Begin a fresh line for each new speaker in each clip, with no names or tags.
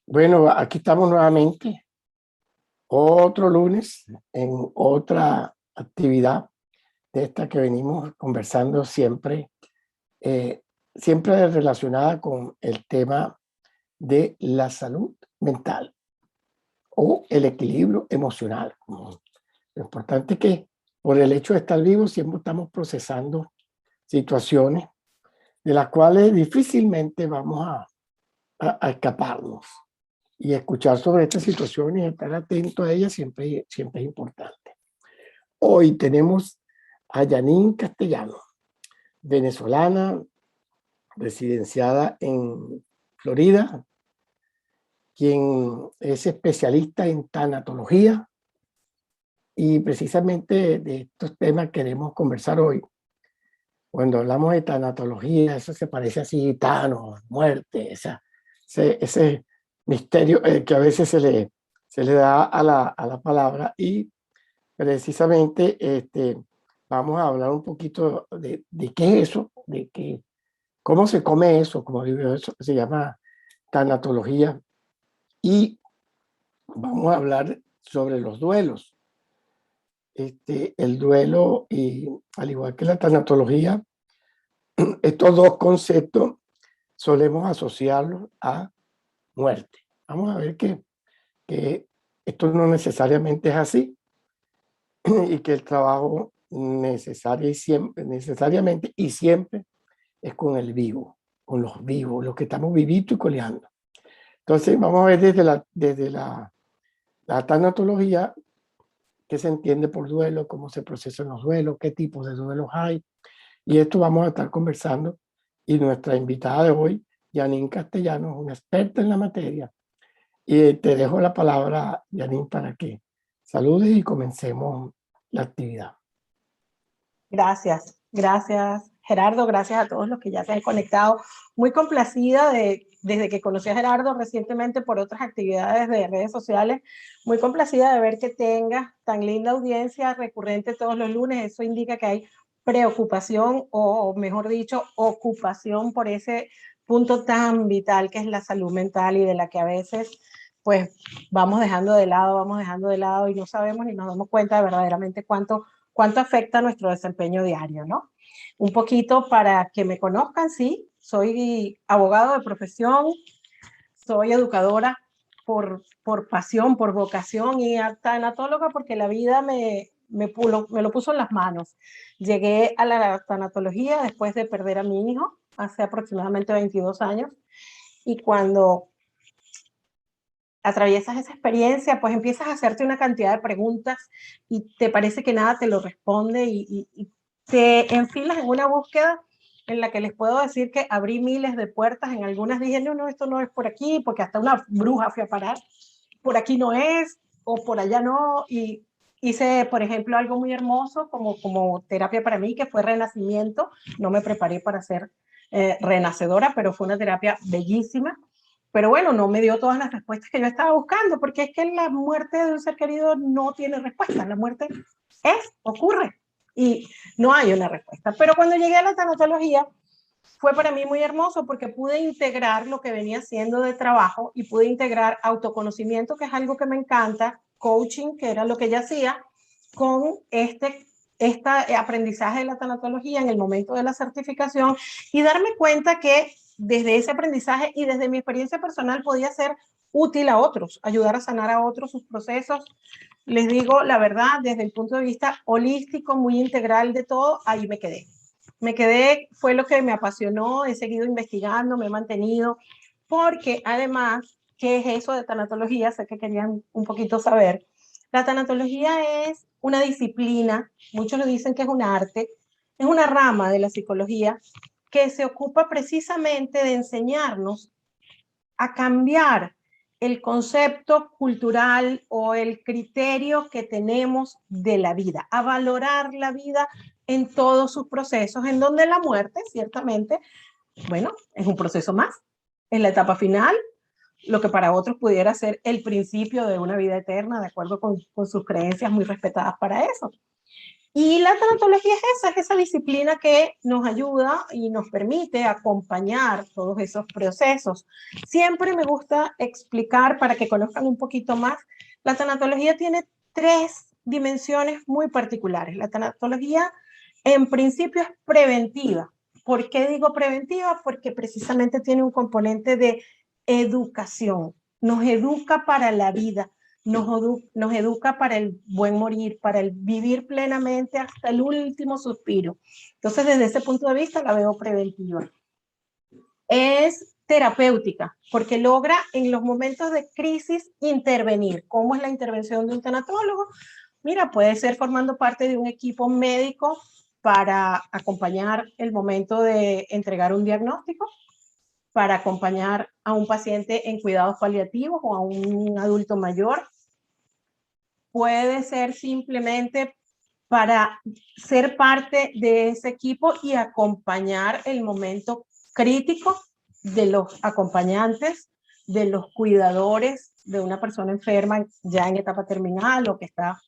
Bueno, aquí estamos nuevamente, otro lunes en otra actividad de esta que venimos conversando siempre, eh, siempre relacionada con el tema de la salud mental o el equilibrio emocional. Lo importante es que por el hecho de estar vivos siempre estamos procesando situaciones de las cuales difícilmente vamos a escaparnos. Y escuchar sobre esta situación y estar atento a ella siempre es importante. Hoy tenemos a Janine Castellano, venezolana, residenciada en Florida, quien es especialista en tanatología, y precisamente de estos temas queremos conversar hoy. Cuando hablamos de tanatología, eso se parece así, gitanos, muerte, ese misterio que a veces se le da a la palabra, y precisamente vamos a hablar un poquito de qué es eso, cómo se come eso, como digo, eso se llama tanatología, y vamos a hablar sobre los duelos. El duelo, y al igual que la tanatología, estos dos conceptos solemos asociarlos a muerte. Vamos a ver que esto no necesariamente es así y que el trabajo necesariamente y siempre es con el vivo, con los vivos, los que estamos vivitos y coleando. Entonces vamos a ver la tanatología, qué se entiende por duelo, cómo se procesan los duelos, qué tipos de duelos hay. Y esto vamos a estar conversando. Y nuestra invitada de hoy, Janine Castellano, es una experta en la materia. Y te dejo la palabra, Janine, para que saludes y comencemos la actividad.
Gracias Gerardo, gracias a todos los que ya se han conectado. Muy complacida desde que conocí a Gerardo recientemente por otras actividades de redes sociales, muy complacida de ver que tenga tan linda audiencia recurrente todos los lunes. Eso indica que hay preocupación o mejor dicho, ocupación por ese punto tan vital que es la salud mental y de la que a veces pues vamos dejando de lado y no sabemos ni nos damos cuenta de verdaderamente cuánto afecta nuestro desempeño diario, ¿no? Un poquito para que me conozcan, sí, soy abogado de profesión, soy educadora por pasión, por vocación, y tanatóloga porque la vida me lo puso en las manos. Llegué a la tanatología después de perder a mi hijo hace aproximadamente 22 años, y cuando atraviesas esa experiencia, pues empiezas a hacerte una cantidad de preguntas y te parece que nada te lo responde, y te enfilas en una búsqueda en la que les puedo decir que abrí miles de puertas. En algunas dije, no, esto no es por aquí, porque hasta una bruja fui a parar, por aquí no es, o por allá no, y hice, por ejemplo, algo muy hermoso como terapia para mí, que fue renacimiento. No me preparé para ser renacedora, pero fue una terapia bellísima. Pero bueno, no me dio todas las respuestas que yo estaba buscando, porque es que la muerte de un ser querido no tiene respuesta. La muerte ocurre, y no hay una respuesta. Pero cuando llegué a la tanatología, fue para mí muy hermoso porque pude integrar lo que venía haciendo de trabajo y pude integrar autoconocimiento, que es algo que me encanta, coaching, que era lo que ya hacía, con este aprendizaje de la tanatología en el momento de la certificación, y darme cuenta que desde ese aprendizaje y desde mi experiencia personal podía ser útil a otros, ayudar a sanar a otros sus procesos. Les digo la verdad, desde el punto de vista holístico, muy integral de todo, ahí me quedé. Fue lo que me apasionó, he seguido investigando, me he mantenido, porque además, ¿qué es eso de tanatología? Sé que querían un poquito saber. La tanatología es una disciplina, muchos lo dicen que es un arte, es una rama de la psicología que se ocupa precisamente de enseñarnos a cambiar el concepto cultural o el criterio que tenemos de la vida, a valorar la vida en todos sus procesos, en donde la muerte, ciertamente, bueno, es un proceso más, es la etapa final, lo que para otros pudiera ser el principio de una vida eterna, de acuerdo con sus creencias muy respetadas para eso. Y la tanatología es esa disciplina que nos ayuda y nos permite acompañar todos esos procesos. Siempre me gusta explicar, para que conozcan un poquito más, la tanatología tiene 3 dimensiones muy particulares. La tanatología, en principio, es preventiva. ¿Por qué digo preventiva? Porque precisamente tiene un componente de educación. Nos educa para la vida. Nos educa para el buen morir, para el vivir plenamente hasta el último suspiro. Entonces, desde ese punto de vista, la veo preventiva. Es terapéutica, porque logra en los momentos de crisis intervenir. ¿Cómo es la intervención de un tanatólogo? Mira, puede ser formando parte de un equipo médico para acompañar el momento de entregar un diagnóstico, para acompañar a un paciente en cuidados paliativos o a un adulto mayor. Puede ser simplemente para ser parte de ese equipo y acompañar el momento crítico de los acompañantes, de los cuidadores de una persona enferma ya en etapa terminal o que está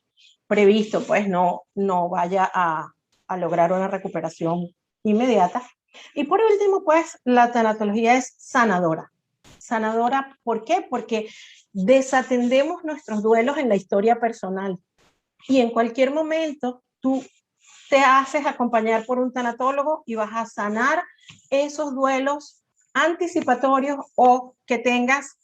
previsto, pues no vaya a lograr una recuperación inmediata. Y por último, pues la tanatología es sanadora. Sanadora, ¿por qué? Porque desatendemos nuestros duelos en la historia personal y en cualquier momento tú te haces acompañar por un tanatólogo y vas a sanar esos duelos anticipatorios o que tengas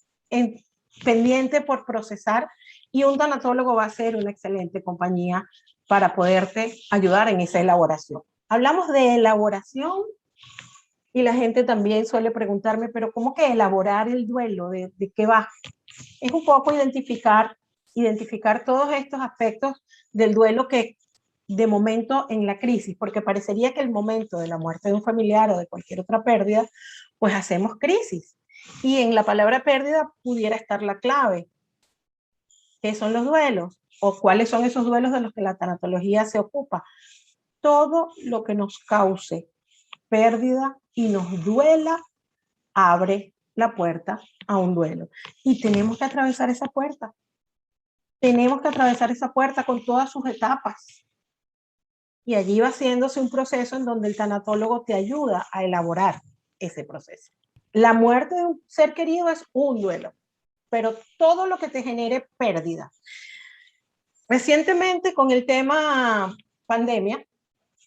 pendiente por procesar, y un tanatólogo va a ser una excelente compañía para poderte ayudar en esa elaboración. Hablamos de elaboración y la gente también suele preguntarme, pero ¿cómo que elaborar el duelo? ¿De qué va? Es un poco identificar todos estos aspectos del duelo que de momento en la crisis, porque parecería que el momento de la muerte de un familiar o de cualquier otra pérdida, pues hacemos crisis. Y en la palabra pérdida pudiera estar la clave. ¿Qué son los duelos? ¿O cuáles son esos duelos de los que la tanatología se ocupa? Todo lo que nos cause pérdida y nos duela abre la puerta a un duelo. Y tenemos que atravesar esa puerta. Tenemos que atravesar esa puerta con todas sus etapas. Y allí va haciéndose un proceso en donde el tanatólogo te ayuda a elaborar ese proceso. La muerte de un ser querido es un duelo, pero todo lo que te genere pérdida. Recientemente, con el tema pandemia,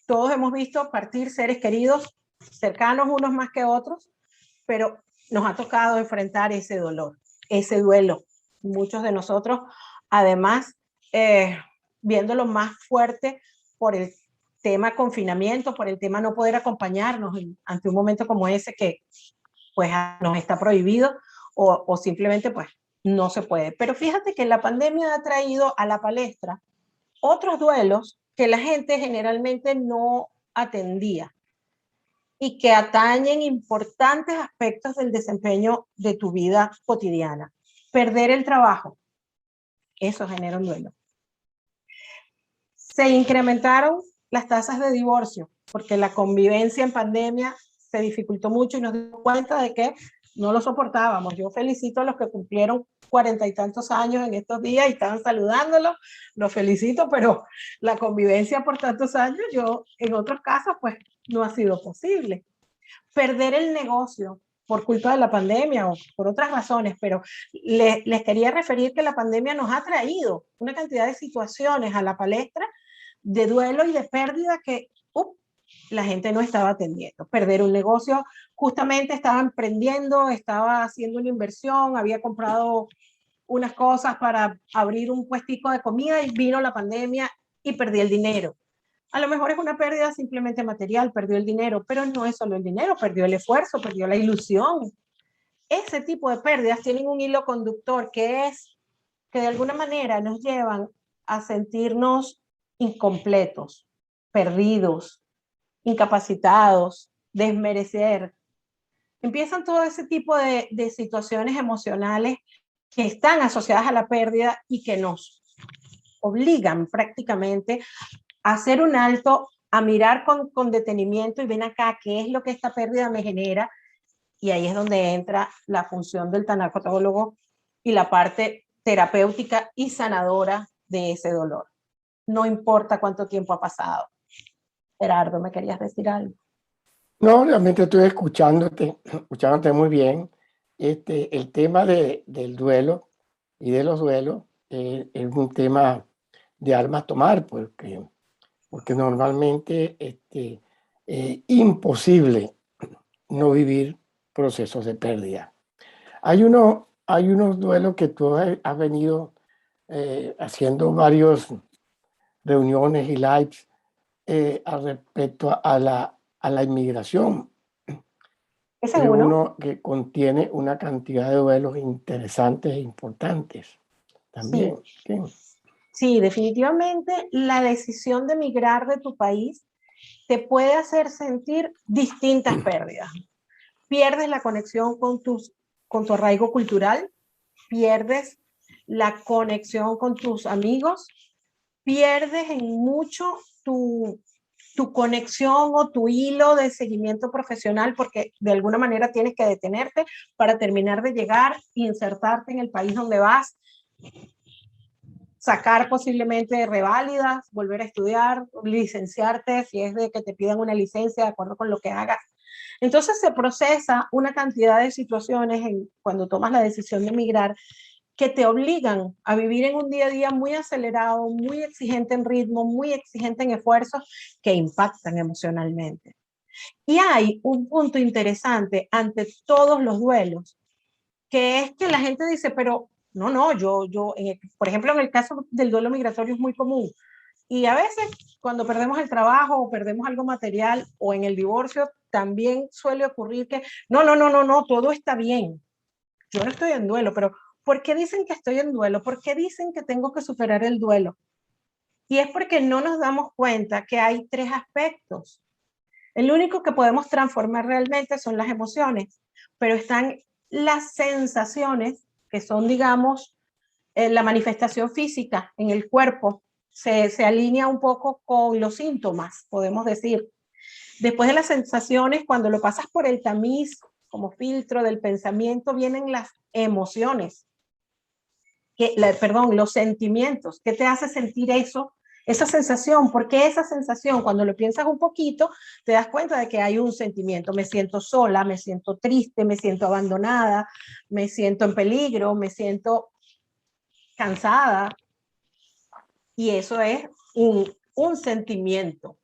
todos hemos visto partir seres queridos, cercanos unos más que otros, pero nos ha tocado enfrentar ese dolor, ese duelo. Muchos de nosotros, además, viéndolo más fuerte por el tema confinamiento, por el tema no poder acompañarnos ante un momento como ese que pues nos está prohibido o simplemente pues no se puede. Pero fíjate que la pandemia ha traído a la palestra otros duelos que la gente generalmente no atendía y que atañen importantes aspectos del desempeño de tu vida cotidiana. Perder el trabajo, eso genera un duelo. Se incrementaron las tasas de divorcio porque la convivencia en pandemia se dificultó mucho y nos dimos cuenta de que no lo soportábamos. Yo felicito a los que cumplieron 40 y tantos años en estos días y estaban saludándolos, los felicito, pero la convivencia por tantos años, yo en otros casos, pues no ha sido posible. Perder el negocio por culpa de la pandemia o por otras razones, pero les quería referir que la pandemia nos ha traído una cantidad de situaciones a la palestra de duelo y de pérdida que la gente no estaba atendiendo. Perder un negocio, justamente estaba emprendiendo, estaba haciendo una inversión, había comprado unas cosas para abrir un puestico de comida y vino la pandemia y perdí el dinero. A lo mejor es una pérdida simplemente material, perdió el dinero, pero no es solo el dinero, perdió el esfuerzo, perdió la ilusión. Ese tipo de pérdidas tienen un hilo conductor que es que de alguna manera nos llevan a sentirnos incompletos, perdidos, incapacitados, desmerecer. Empiezan todo ese tipo de situaciones emocionales que están asociadas a la pérdida y que nos obligan prácticamente a hacer un alto, a mirar con detenimiento y ven acá qué es lo que esta pérdida me genera. Y ahí es donde entra la función del tanatólogo y la parte terapéutica y sanadora de ese dolor. no importa cuánto tiempo ha pasado. Gerardo, ¿me querías decir algo?
No, realmente estoy escuchándote muy bien. El tema del duelo y de los duelos es un tema de armas tomar, porque normalmente es imposible no vivir procesos de pérdida. Hay unos duelos que tú has venido haciendo varias reuniones y lives al respecto a la inmigración.
Ese es
Es
uno.
uno que contiene una cantidad de duelos interesantes e importantes también.
Sí,
¿Sí?
sí, definitivamente la decisión de emigrar de tu país te puede hacer sentir distintas pérdidas. Pierdes la conexión con tu arraigo cultural, pierdes la conexión con tus amigos, pierdes en mucho tu conexión o tu hilo de seguimiento profesional porque de alguna manera tienes que detenerte para terminar de llegar, insertarte en el país donde vas, sacar posiblemente reválidas, volver a estudiar, licenciarte si es de que te pidan una licencia de acuerdo con lo que hagas. Entonces se procesa una cantidad de situaciones cuando tomas la decisión de emigrar que te obligan a vivir en un día a día muy acelerado, muy exigente en ritmo, muy exigente en esfuerzos que impactan emocionalmente. Y hay un punto interesante ante todos los duelos, que es que la gente dice, pero no, por ejemplo, en el caso del duelo migratorio es muy común. Y a veces cuando perdemos el trabajo o perdemos algo material o en el divorcio, también suele ocurrir que no, todo está bien. Yo no estoy en duelo, pero ¿por qué dicen que estoy en duelo? ¿Por qué dicen que tengo que superar el duelo? Y es porque no nos damos cuenta que hay tres aspectos. El único que podemos transformar realmente son las emociones, pero están las sensaciones, que son, digamos, la manifestación física en el cuerpo, se alinea un poco con los síntomas, podemos decir. Después de las sensaciones, cuando lo pasas por el tamiz como filtro del pensamiento, vienen las emociones, los sentimientos. ¿Qué te hace sentir eso? Esa sensación, porque esa sensación, cuando lo piensas un poquito, te das cuenta de que hay un sentimiento. Me siento sola, me siento triste, me siento abandonada, me siento en peligro, me siento cansada. Y eso es un sentimiento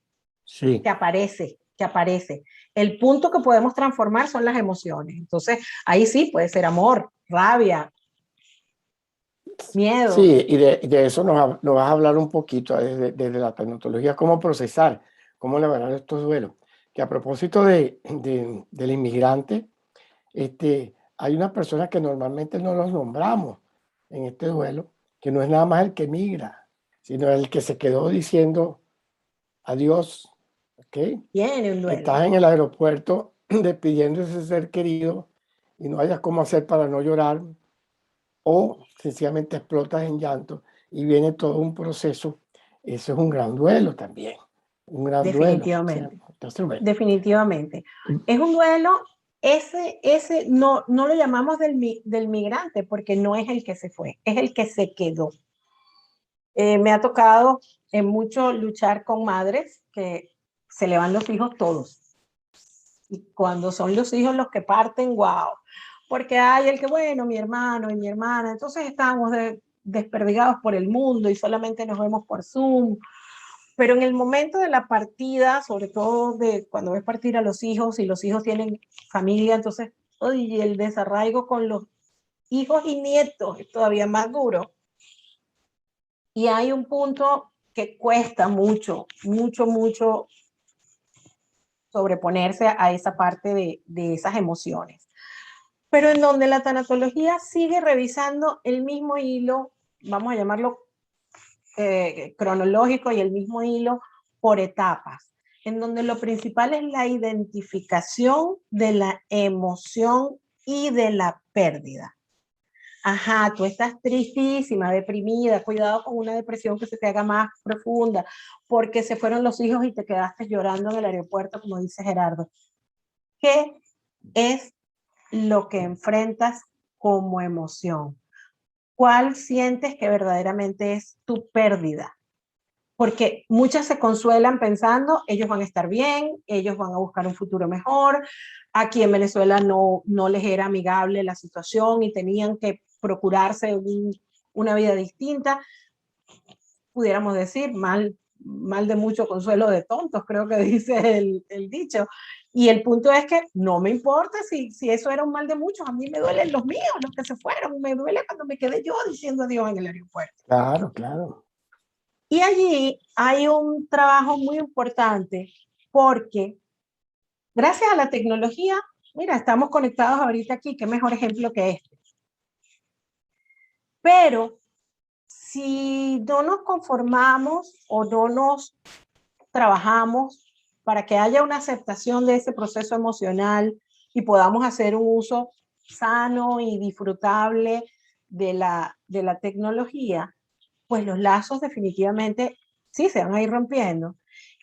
Sí,
que aparece, que aparece. El punto que podemos transformar son las emociones. Entonces, ahí sí puede ser amor, rabia, miedo.
sí, y de eso nos vas a hablar un poquito desde la tanatología, cómo procesar, cómo elaborar estos duelos. Que a propósito del inmigrante, hay unas personas que normalmente no los nombramos en este duelo, que no es nada más el que migra, sino el que se quedó diciendo adiós, ¿ok?
Tiene un duelo.
Estás en el aeropuerto despidiendo a ese ser querido y no hayas cómo hacer para no llorar, o sencillamente explotas en llanto y viene todo un proceso. Eso es un gran duelo también, un gran duelo. O sea,
Definitivamente,
entonces, bueno,
definitivamente. Es un duelo, ese no lo llamamos del migrante porque no es el que se fue, es el que se quedó. Me ha tocado mucho luchar con madres que se le van los hijos todos. Y cuando son los hijos los que parten, wow. Porque hay el que, bueno, mi hermano y mi hermana, entonces estamos desperdigados por el mundo y solamente nos vemos por Zoom. Pero en el momento de la partida, sobre todo de cuando ves partir a los hijos y los hijos tienen familia, entonces, oye, el desarraigo con los hijos y nietos es todavía más duro. Y hay un punto que cuesta mucho sobreponerse a esa parte de esas emociones. Pero en donde la tanatología sigue revisando el mismo hilo, vamos a llamarlo cronológico y el mismo hilo por etapas, en donde lo principal es la identificación de la emoción y de la pérdida. Ajá, tú estás tristísima, deprimida, cuidado con una depresión que se te haga más profunda, porque se fueron los hijos y te quedaste llorando en el aeropuerto, como dice Gerardo. ¿Qué es lo que enfrentas como emoción? ¿Cuál sientes que verdaderamente es tu pérdida? porque muchas se consuelan pensando, ellos van a estar bien, ellos van a buscar un futuro mejor. Aquí en Venezuela no les era amigable la situación y tenían que procurarse una vida distinta. Pudiéramos decir, mal de mucho consuelo de tontos, creo que dice el dicho. Y el punto es que no me importa si eso era un mal de muchos, a mí me duelen los míos, los que se fueron, me duele cuando me quedé yo diciendo adiós en el aeropuerto.
Claro, claro.
Y allí hay un trabajo muy importante porque gracias a la tecnología, mira, estamos conectados ahorita aquí, qué mejor ejemplo que este. Pero si no nos conformamos o no nos trabajamos para que haya una aceptación de ese proceso emocional y podamos hacer un uso sano y disfrutable de la tecnología, pues los lazos definitivamente sí se van a ir rompiendo.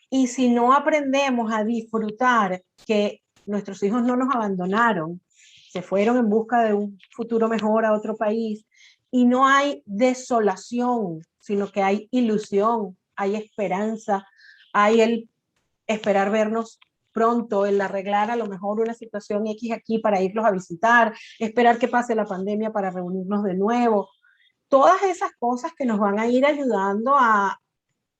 Y si no aprendemos a disfrutar que nuestros hijos no nos abandonaron, se fueron en busca de un futuro mejor a otro país, y no hay desolación, sino que hay ilusión, hay esperanza, hay el esperar vernos pronto, el arreglar a lo mejor una situación X aquí para irlos a visitar, esperar que pase la pandemia para reunirnos de nuevo. Todas esas cosas que nos van a ir ayudando a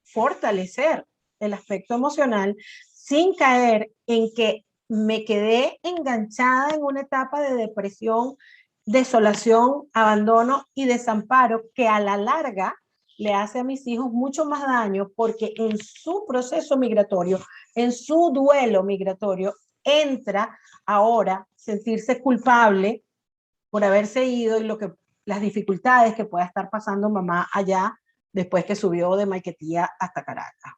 fortalecer el aspecto emocional sin caer en que me quedé enganchada en una etapa de depresión, desolación, abandono y desamparo que a la larga le hace a mis hijos mucho más daño porque en su proceso migratorio, en su duelo migratorio, entra ahora sentirse culpable por haberse ido y las dificultades que pueda estar pasando mamá allá después que subió de Maiquetía hasta Caracas.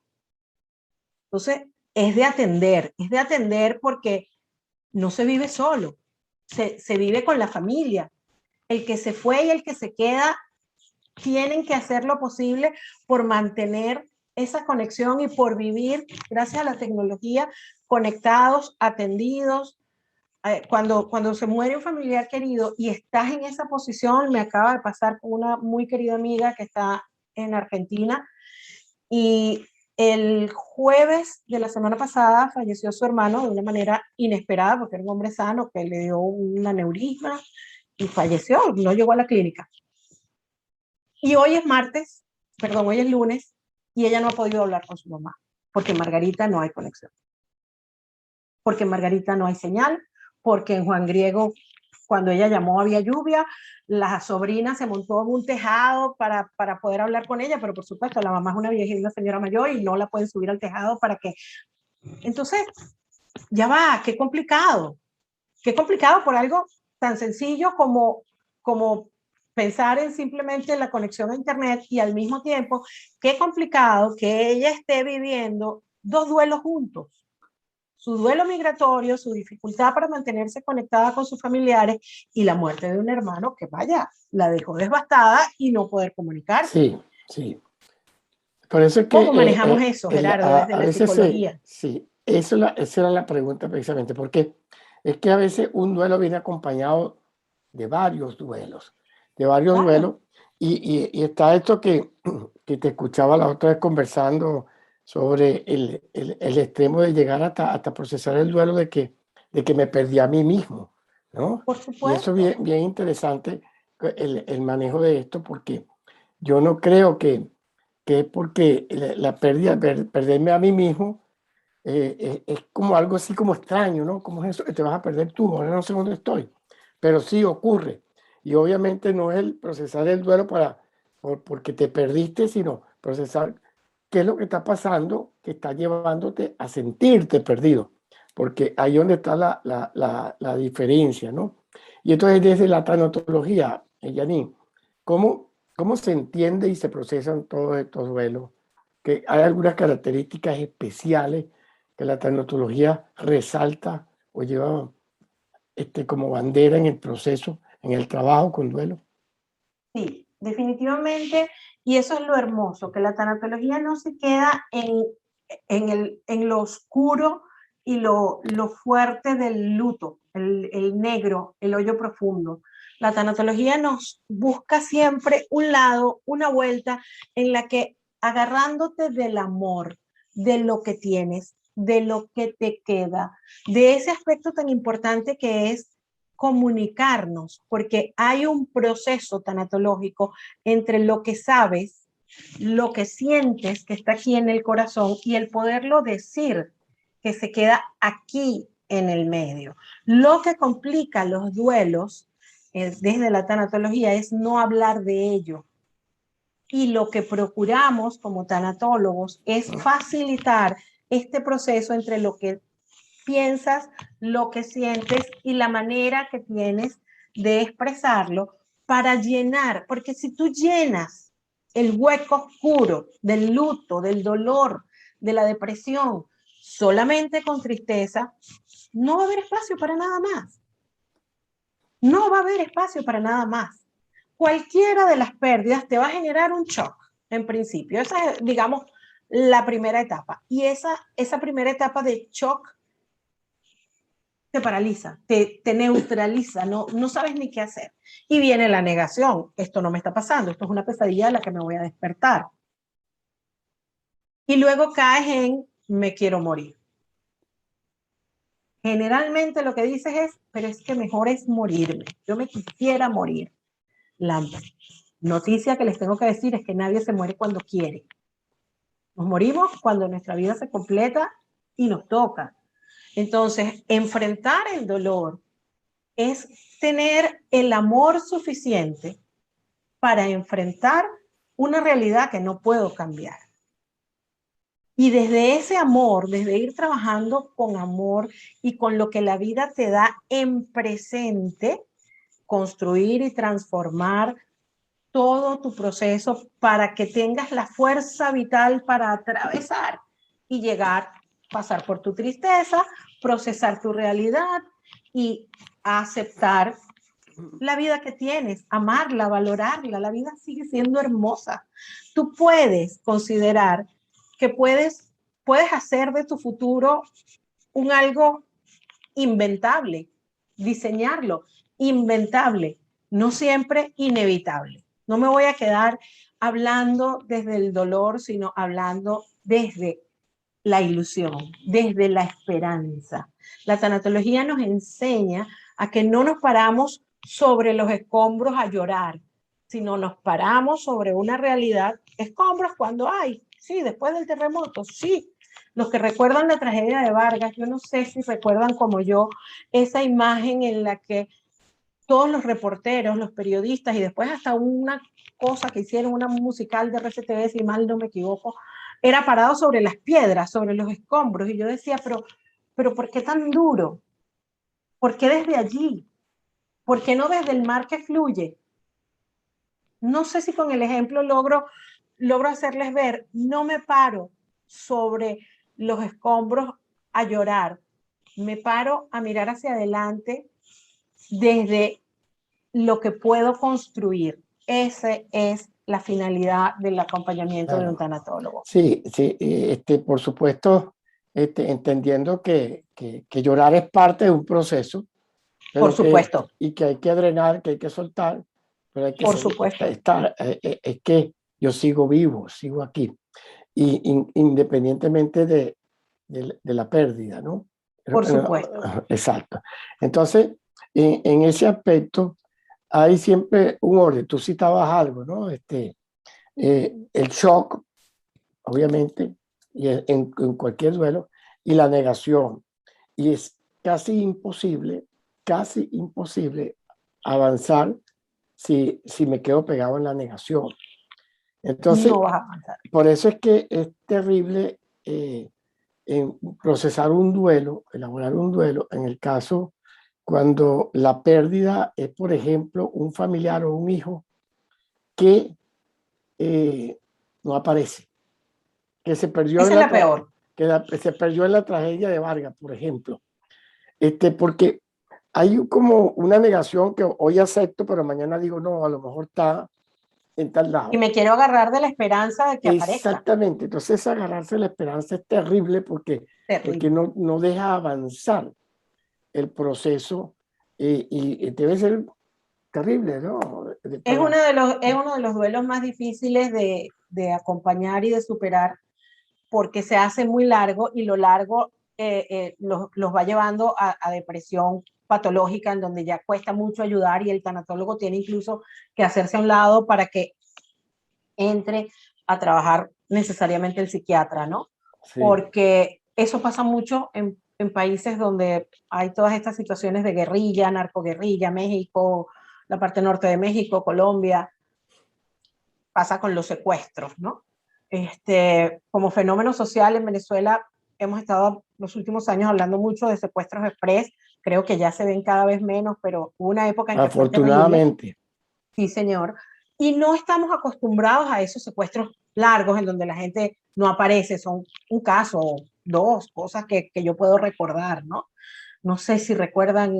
Entonces, es de atender porque no se vive solo, se vive con la familia. El que se fue y el que se queda tienen que hacer lo posible por mantener esa conexión y por vivir, gracias a la tecnología, conectados, atendidos. Cuando se muere un familiar querido y estás en esa posición, me acaba de pasar con una muy querida amiga que está en Argentina y el jueves de la semana pasada falleció su hermano de una manera inesperada porque era un hombre sano que le dio un aneurisma y falleció, no llegó a la clínica. Y hoy es martes, perdón, hoy es lunes y ella no ha podido hablar con su mamá porque en Margarita no hay conexión, porque en Margarita no hay señal, porque en Juan Griego cuando ella llamó había lluvia, la sobrina se montó en un tejado para poder hablar con ella, pero por supuesto la mamá es una viejita, una señora mayor y no la pueden subir al tejado para que... Entonces, ya va, qué complicado por algo tan sencillo como pensar en simplemente la conexión a internet y al mismo tiempo, qué complicado que ella esté viviendo dos duelos juntos. Su duelo migratorio, su dificultad para mantenerse conectada con sus familiares y la muerte de un hermano que, vaya, la dejó devastada y no poder comunicarse.
Sí, sí. Por eso es que
¿Cómo manejamos eso, Gerardo, desde
a
la
veces
psicología?
sí, esa era la pregunta precisamente, porque es que a veces un duelo viene acompañado de varios duelos,
Claro.
y está esto que te escuchaba la otra vez conversando sobre el extremo de llegar hasta procesar el duelo de que me perdí a mí mismo, ¿no?
Por
Y eso es
supuesto.
bien interesante, el manejo de esto, porque yo no creo que es porque la pérdida, perderme a mí mismo, es como algo así como extraño, ¿no? ¿Cómo es eso que te vas a perder tú? Ahora no sé dónde estoy, pero sí ocurre. Y obviamente no es el procesar el duelo porque te perdiste, sino procesar qué es lo que está pasando, que está llevándote a sentirte perdido, porque ahí es donde está la diferencia, ¿no? Y entonces desde la tanatología, Janine, ¿cómo se entiende y se procesan todos estos duelos? Que hay algunas características especiales que la tanatología resalta o lleva como bandera en el proceso, en el trabajo con duelo.
Sí, definitivamente. Y eso es lo hermoso, que la tanatología no se queda en lo oscuro y lo fuerte del luto, el negro, el hoyo profundo. La tanatología nos busca siempre un lado, una vuelta en la que agarrándote del amor, de lo que tienes, de lo que te queda, de ese aspecto tan importante que es comunicarnos, porque hay un proceso tanatológico entre lo que sabes, lo que sientes que está aquí en el corazón y el poderlo decir, que se queda aquí en el medio. Lo que complica los duelos desde la tanatología es no hablar de ello. Y lo que procuramos como tanatólogos es facilitar este proceso entre lo que piensas, lo que sientes y la manera que tienes de expresarlo para llenar, porque si tú llenas el hueco oscuro del luto, del dolor, de la depresión, solamente con tristeza, no va a haber espacio para nada más. No va a haber espacio para nada más. Cualquiera de las pérdidas te va a generar un shock, en principio. Esa es, digamos, la primera etapa. Y esa primera etapa de shock te paraliza, te neutraliza, no sabes ni qué hacer. Y viene la negación. Esto no me está pasando, esto es una pesadilla de la que me voy a despertar. Y luego caes en me quiero morir. Generalmente lo que dices es, pero es que mejor es morirme. Yo me quisiera morir. La noticia que les tengo que decir es que nadie se muere cuando quiere. Nos morimos cuando nuestra vida se completa y nos toca. Entonces, enfrentar el dolor es tener el amor suficiente para enfrentar una realidad que no puedo cambiar. Y desde ese amor, desde ir trabajando con amor y con lo que la vida te da en presente, construir y transformar todo tu proceso para que tengas la fuerza vital para atravesar y llegar, pasar por tu tristeza, procesar tu realidad y aceptar la vida que tienes, amarla, valorarla. La vida sigue siendo hermosa. Tú puedes considerar que puedes hacer de tu futuro un algo inventable, diseñarlo, inventable, no siempre inevitable. No me voy a quedar hablando desde el dolor, sino hablando desde la ilusión, desde la esperanza. La tanatología nos enseña a que no nos paramos sobre los escombros a llorar, sino nos paramos sobre una realidad. Escombros cuando hay, sí, después del terremoto, sí. Los que recuerdan la tragedia de Vargas, yo no sé si recuerdan como yo esa imagen en la que todos los reporteros, los periodistas y después hasta una cosa que hicieron, una musical de RCTV, si mal no me equivoco, era parado sobre las piedras, sobre los escombros. Y yo decía, pero ¿por qué tan duro? ¿Por qué desde allí? ¿Por qué no desde el mar que fluye? No sé si con el ejemplo logro hacerles ver, no me paro sobre los escombros a llorar, me paro a mirar hacia adelante desde lo que puedo construir. Esa es la finalidad del acompañamiento de un tanatólogo.
Sí, sí, por supuesto, entendiendo que llorar es parte de un proceso, pero
Por supuesto.
y que hay que drenar, que hay que soltar, pero hay que
Por supuesto.
estar, es que yo sigo vivo, sigo aquí, y independientemente de la pérdida, ¿no?
Por supuesto.
Exacto. Entonces, en ese aspecto, hay siempre un orden. Tú citabas algo, ¿no? El shock, obviamente, y en cualquier duelo, y la negación. Y es casi imposible avanzar si me quedo pegado en la negación. Entonces,
no vas a avanzar.
Por eso es que es terrible en procesar un duelo, elaborar un duelo, en el caso cuando la pérdida es, por ejemplo, un familiar o un hijo que no aparece, que se perdió
Esa es la peor.
Que se perdió en la tragedia de Vargas, por ejemplo. Porque hay como una negación que hoy acepto, pero mañana digo, no, a lo mejor está en tal lado.
Y me quiero agarrar de la esperanza de que aparezca.
Exactamente. Entonces, agarrarse de la esperanza es terrible porque no deja avanzar el proceso y debe ser terrible, ¿no?
Es uno de los duelos más difíciles de de acompañar y de superar, porque se hace muy largo y lo largo los va llevando a depresión patológica, en donde ya cuesta mucho ayudar y el tanatólogo tiene incluso que hacerse a un lado para que entre a trabajar necesariamente el psiquiatra, ¿no?
Sí.
Porque eso pasa mucho en países donde hay todas estas situaciones de guerrilla, narcoguerrilla, México, la parte norte de México, Colombia, pasa con los secuestros, ¿no? Como fenómeno social en Venezuela hemos estado los últimos años hablando mucho de secuestros express, creo que ya se ven cada vez menos, pero hubo una época en que fue terrible.
Afortunadamente.
Sí, señor. Y no estamos acostumbrados a esos secuestros largos en donde la gente no aparece, son un caso, dos cosas que yo puedo recordar, ¿no? No sé si recuerdan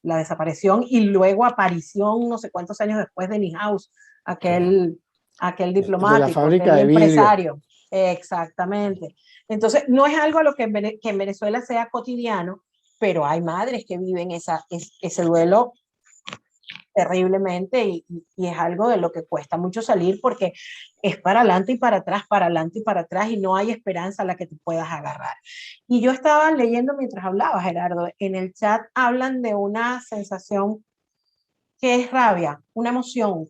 la desaparición y luego aparición no sé cuántos años después de Nihaus, aquel diplomático,
de la fábrica
aquel
de vidrio.
empresario. Exactamente. Entonces, no es algo a lo que en Venezuela sea cotidiano, pero hay madres que viven ese duelo terriblemente y es algo de lo que cuesta mucho salir porque es para adelante y para atrás y no hay esperanza a la que te puedas agarrar. Y yo estaba leyendo mientras hablaba, Gerardo, en el chat hablan de una sensación que es rabia, una emoción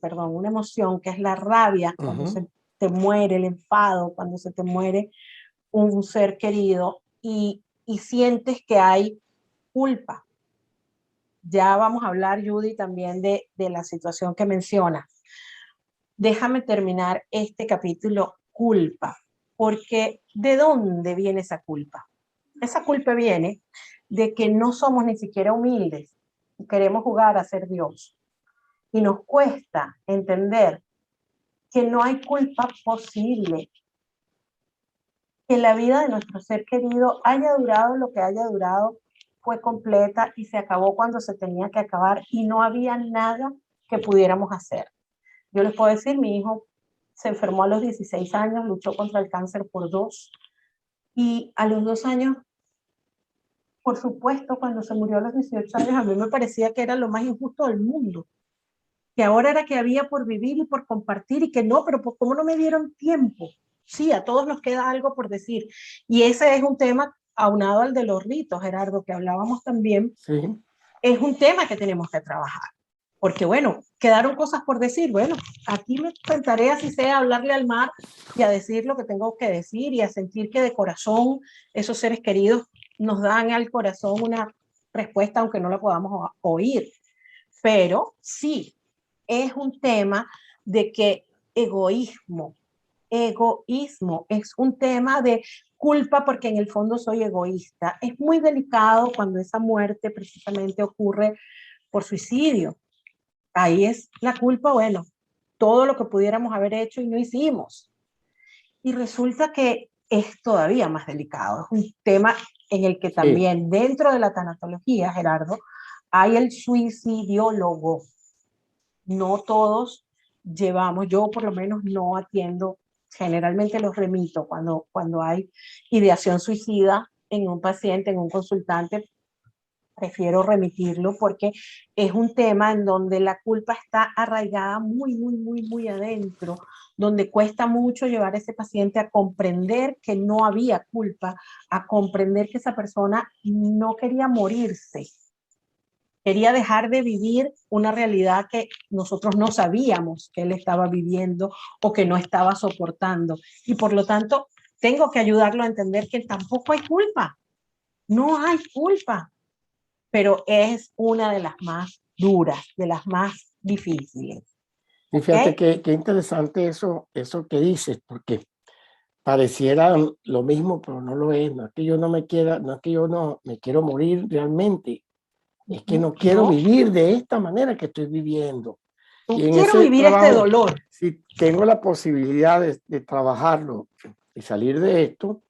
que es la rabia cuando se te muere el enfado, cuando se te muere un ser querido y sientes que hay culpa. Ya vamos a hablar, Judy, también de la situación que menciona. Déjame terminar este capítulo, culpa, porque ¿de dónde viene esa culpa? Esa culpa viene de que no somos ni siquiera humildes y queremos jugar a ser Dios. Y nos cuesta entender que no hay culpa posible, que la vida de nuestro ser querido haya durado lo que haya durado, fue completa y se acabó cuando se tenía que acabar y no había nada que pudiéramos hacer. Yo les puedo decir, mi hijo se enfermó a los 16 años, luchó contra el cáncer por 2 y a los 2 años, por supuesto, cuando se murió a los 18 años, a mí me parecía que era lo más injusto del mundo, que ahora era que había por vivir y por compartir y que no, pero pues, ¿cómo no me dieron tiempo? Sí, a todos nos queda algo por decir. Y ese es un tema aunado al de los ritos, Gerardo, que hablábamos también.
Sí.
Es un tema que tenemos que trabajar. Porque bueno, quedaron cosas por decir. Bueno, aquí me sentaré así sea a hablarle al mar y a decir lo que tengo que decir y a sentir que de corazón esos seres queridos nos dan al corazón una respuesta aunque no la podamos oír. Pero sí, es un tema de que egoísmo es un tema de culpa porque en el fondo soy egoísta. Es muy delicado cuando esa muerte precisamente ocurre por suicidio. Ahí es la culpa, bueno, todo lo que pudiéramos haber hecho y no hicimos. Y resulta que es todavía más delicado. Es un tema en el que también dentro de la tanatología, Gerardo, hay el suicidiólogo. No todos llevamos, yo por lo menos no atiendo, generalmente los remito cuando hay ideación suicida en un paciente, en un consultante, prefiero remitirlo porque es un tema en donde la culpa está arraigada muy adentro, donde cuesta mucho llevar a ese paciente a comprender que no había culpa, a comprender que esa persona no quería morirse, quería dejar de vivir una realidad que nosotros no sabíamos que él estaba viviendo o que no estaba soportando. Y por lo tanto, tengo que ayudarlo a entender que tampoco hay culpa. No hay culpa, pero es una de las más duras, de las más difíciles.
Y fíjate qué interesante eso que dices, porque pareciera lo mismo, pero no lo es. No es que yo no me quiera, no es que yo no me quiero morir realmente. Es que no quiero vivir de esta manera que estoy viviendo.
Y en quiero vivir trabajo, este dolor.
Si tengo la posibilidad de trabajarlo y salir de esto,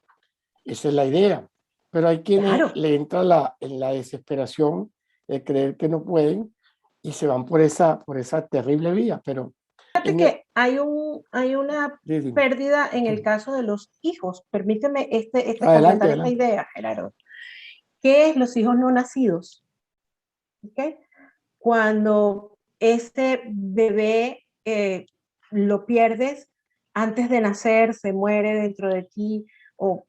esa es la idea. Pero hay quienes le entra en la desesperación de creer que no pueden y se van por esa terrible vía. Pero
fíjate que hay una pérdida en el caso de los hijos. Permíteme completar esta idea, Gerardo. ¿Qué es los hijos no nacidos? ¿Okay? Cuando este bebé lo pierdes antes de nacer se muere dentro de ti, o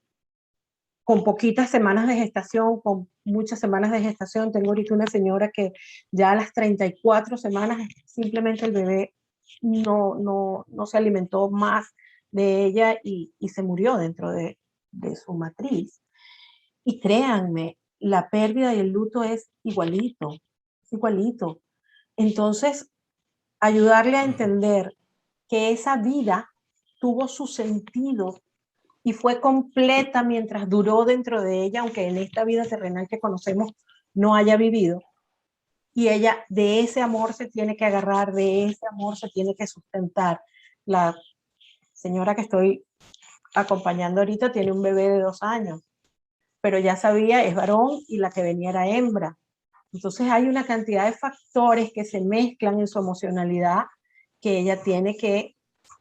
con poquitas semanas de gestación, con muchas semanas de gestación. Tengo ahorita una señora que ya a las 34 semanas simplemente el bebé no se alimentó más de ella y se murió dentro de su matriz. Y créanme, la pérdida y el luto es igualito, es igualito. Entonces, ayudarle a entender que esa vida tuvo su sentido y fue completa mientras duró dentro de ella, aunque en esta vida terrenal que conocemos no haya vivido. Y ella de ese amor se tiene que agarrar, de ese amor se tiene que sustentar. La señora que estoy acompañando ahorita tiene un bebé de 2 años, pero ya sabía, es varón y la que venía era hembra. Entonces hay una cantidad de factores que se mezclan en su emocionalidad que ella tiene que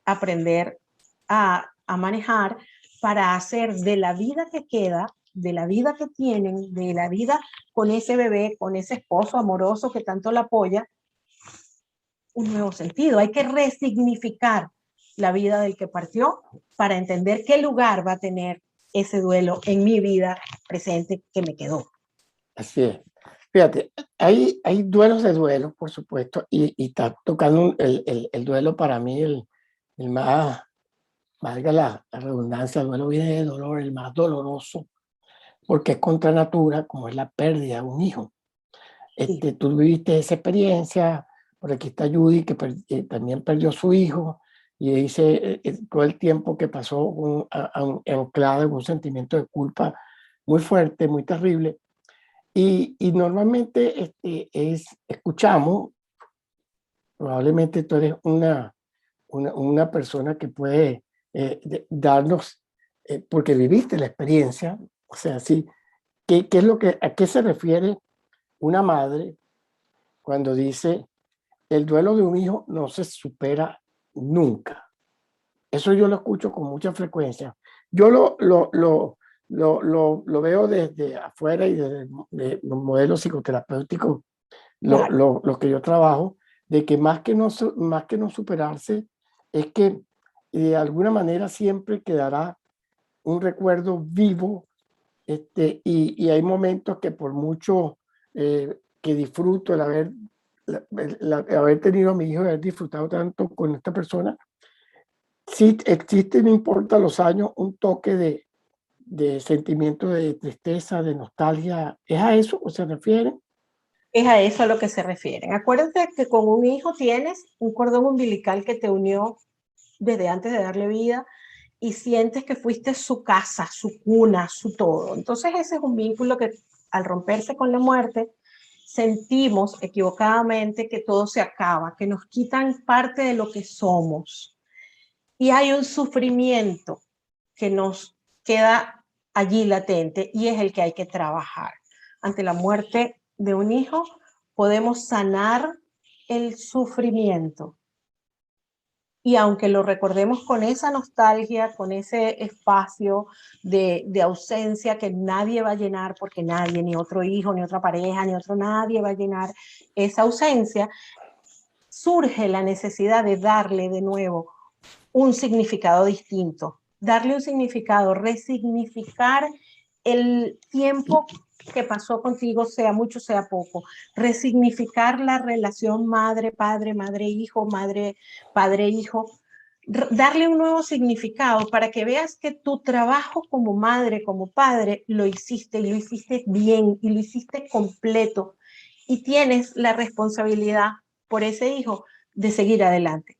aprender a manejar para hacer de la vida que queda, de la vida que tienen, de la vida con ese bebé, con ese esposo amoroso que tanto la apoya, un nuevo sentido. Hay que resignificar la vida del que partió para entender qué lugar va a tener ese duelo en mi vida presente que me quedó.
Así es. Fíjate, hay duelos de duelo, por supuesto, y está tocando el duelo para mí, el más, valga la redundancia, el duelo viene de dolor, el más doloroso, porque es contra natura, como es la pérdida de un hijo.
Sí.
Tú viviste esa experiencia, por aquí está Judy, que también perdió a su hijo, y dice todo el tiempo que pasó anclado en un sentimiento de culpa muy fuerte, muy terrible. Y normalmente escuchamos, probablemente tú eres una persona que puede darnos, porque viviste la experiencia, o sea, sí, ¿qué es a qué se refiere una madre cuando dice el duelo de un hijo no se supera nunca? Eso yo lo escucho con mucha frecuencia. Yo lo veo desde afuera y desde los modelos psicoterapéuticos,
Claro.
lo que yo trabajo, de que más que no superarse, es que de alguna manera siempre quedará un recuerdo vivo, y hay momentos que por mucho que disfruto el haber tenido a mi hijo, haber disfrutado tanto con esta persona, sí existe, no importa los años, un toque de sentimiento de tristeza, de nostalgia. ¿Es a eso o se refiere?
Es a eso a lo que se refieren. Acuérdate que con un hijo tienes un cordón umbilical que te unió desde antes de darle vida y sientes que fuiste su casa, su cuna, su todo. Entonces ese es un vínculo que al romperse con la muerte sentimos equivocadamente que todo se acaba, que nos quitan parte de lo que somos. Y hay un sufrimiento que nos queda allí latente y es el que hay que trabajar. Ante la muerte de un hijo podemos sanar el sufrimiento. Y aunque lo recordemos con esa nostalgia, con ese espacio de ausencia que nadie va a llenar, porque nadie, ni otro hijo, ni otra pareja, ni otro nadie va a llenar esa ausencia, surge la necesidad de darle de nuevo un significado distinto, darle un significado, resignificar el tiempo que pasó contigo, sea mucho, sea poco, resignificar la relación madre-padre, madre-hijo, madre-padre-hijo, darle un nuevo significado para que veas que tu trabajo como madre, como padre, lo hiciste y lo hiciste bien y lo hiciste completo y tienes la responsabilidad por ese hijo de seguir adelante.